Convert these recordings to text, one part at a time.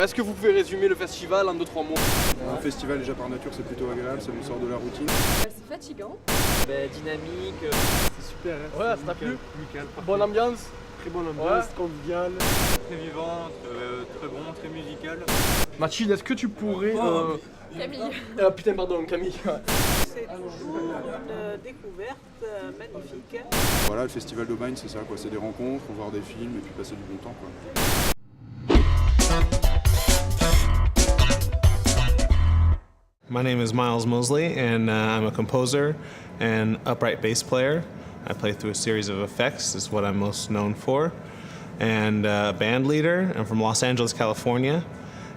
Est-ce que vous pouvez résumer le festival en 2-3 mots? Un festival déjà par nature c'est plutôt agréable, ça nous sort de la routine. C'est fatigant. Dynamique. C'est super, hein. Ouais, ça t'a plu? Bonne ambiance? Très bonne ambiance, conviviale. Très vivant, très bon, très musical. Mathilde, est-ce que tu pourrais... Camille. Putain, pardon, Camille. C'est toujours une découverte magnifique. Voilà, le festival d'Aubagne c'est ça quoi, c'est des rencontres, voir des films et puis passer du bon temps quoi. My name is Miles Mosley, and I'm a composer and upright bass player. I play through a series of effects, is what I'm most known for. And band leader. I'm from Los Angeles, California.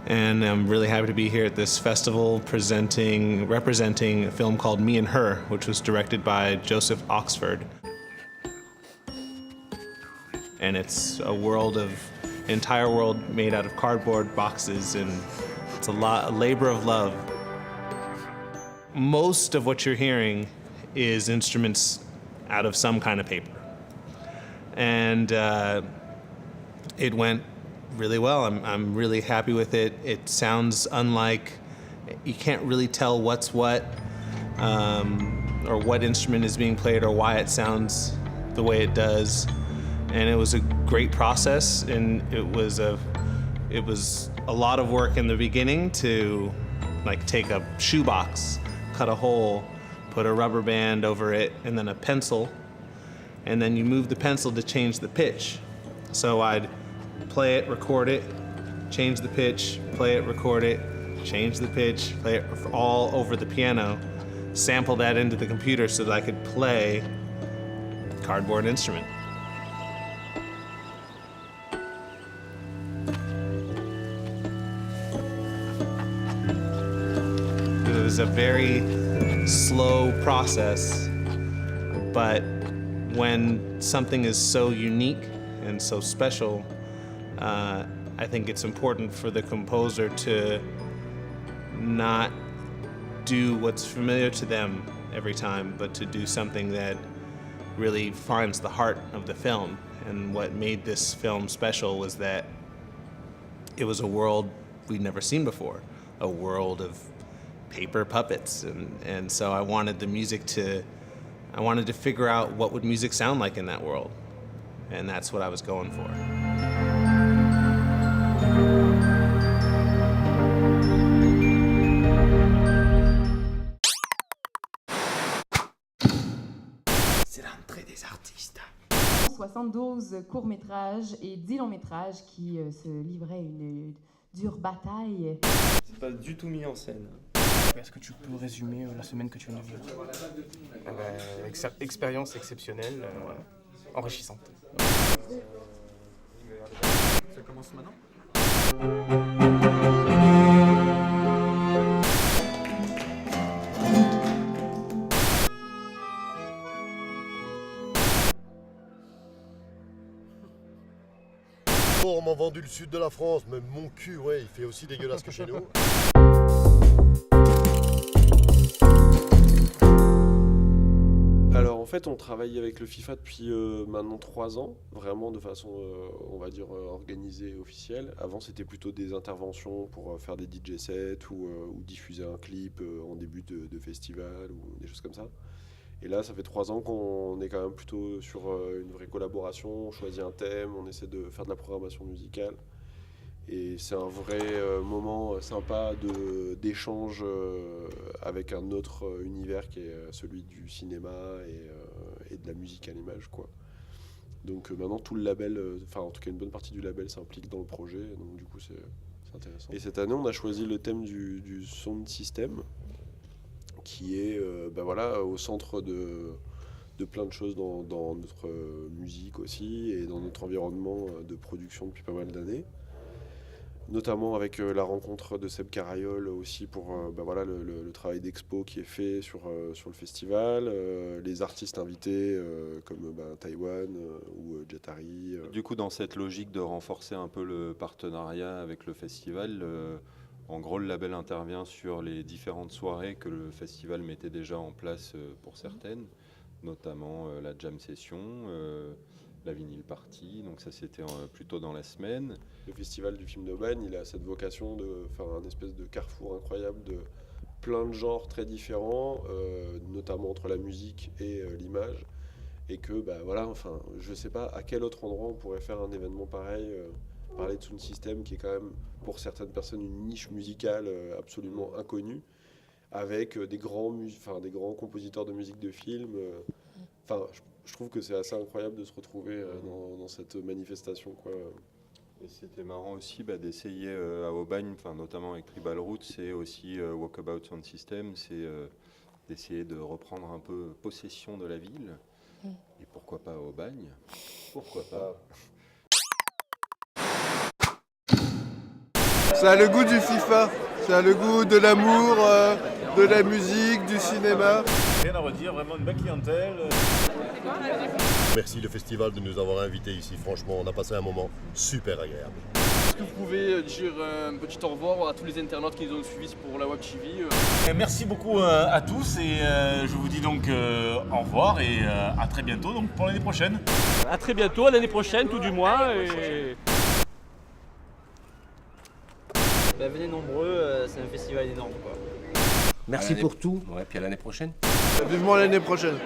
And I'm really happy to be here at this festival representing a film called Me and Her, which was directed by Joseph Oxford. And it's a entire world made out of cardboard boxes, and it's a labor of love. Most of what you're hearing is instruments out of some kind of paper. And it went really well. I'm really happy with it. It sounds unlike, you can't really tell what's what, or what instrument is being played or why it sounds the way it does. And it was a great process, and it was a lot of work in the beginning to like take a shoebox, cut a hole, put a rubber band over it, and then a pencil, and then you move the pencil to change the pitch. So I'd play it, record it, change the pitch, play it, record it, change the pitch, play it all over the piano, sample that into the computer so that I could play a cardboard instrument. It was a very slow process, but when something is so unique and so special, I think it's important for the composer to not do what's familiar to them every time, but to do something that really finds the heart of the film. And what made this film special was that it was a world we'd never seen before, a world of paper puppets, and so I wanted to figure out what would music sound like in that world, and that's what I was going for. C'est l'entrée des artistes. 72 courts-métrages et 10 longs-métrages qui se livraient une dure bataille. C'est pas du tout mis en scène. Est-ce que tu peux résumer la semaine que tu viens de vivre? Expérience exceptionnelle, enrichissante. Ça commence maintenant? On m'a vendu le sud de la France, mais mon cul, ouais, il fait aussi dégueulasse que chez nous. Alors en fait on travaille avec le FIFA depuis maintenant 3 ans, vraiment de façon on va dire organisée et officielle. Avant c'était plutôt des interventions pour faire des DJ sets ou diffuser un clip en début de festival ou des choses comme ça. Et là ça fait 3 ans qu'on est quand même plutôt sur une vraie collaboration, on choisit un thème, on essaie de faire de la programmation musicale. Et c'est un vrai moment sympa d'échange avec un autre univers qui est celui du cinéma et de la musique à l'image, quoi. Donc maintenant tout le label, enfin en tout cas une bonne partie du label s'implique dans le projet, donc du coup c'est intéressant. Et cette année on a choisi le thème du sound system qui est voilà, au centre de de plein de choses dans notre musique aussi et dans notre environnement de production depuis pas mal d'années. Notamment avec la rencontre de Seb Carayol aussi pour voilà, le travail d'expo qui est fait sur le festival, les artistes invités comme Taïwan ou Jatari. Du coup, dans cette logique de renforcer un peu le partenariat avec le festival, en gros, le label intervient sur les différentes soirées que le festival mettait déjà en place pour certaines, notamment la jam session, la vinyl party, donc ça c'était plutôt dans la semaine. Le festival du film d'Aubagne, il a cette vocation de faire un espèce de carrefour incroyable de plein de genres très différents, notamment entre la musique et l'image, et que voilà, enfin, je sais pas à quel autre endroit on pourrait faire un événement pareil, parler de Sound System qui est quand même pour certaines personnes une niche musicale absolument inconnue, avec des grands compositeurs de musique de film. Je trouve que c'est assez incroyable de se retrouver dans cette manifestation, quoi. Et c'était marrant aussi d'essayer à Aubagne, notamment avec Tribal Roots, et aussi Walkabout Sound System, c'est d'essayer de reprendre un peu possession de la ville. Et pourquoi pas à Aubagne? Pourquoi pas? Ça a le goût du FIFA, ça a le goût de l'amour, de la musique, du cinéma. Rien à redire, vraiment une belle clientèle. Merci le festival de nous avoir invités ici. Franchement, on a passé un moment super agréable. Est-ce que vous pouvez dire un petit au revoir à tous les internautes qui nous ont suivis pour la Web TV? Merci beaucoup à tous et je vous dis donc au revoir et à très bientôt donc pour l'année prochaine. À très bientôt, à l'année prochaine, tout du moins. Et... Venez nombreux, c'est un festival énorme, quoi. Merci pour tout. Ouais, puis à l'année prochaine. Vivement l'année prochaine.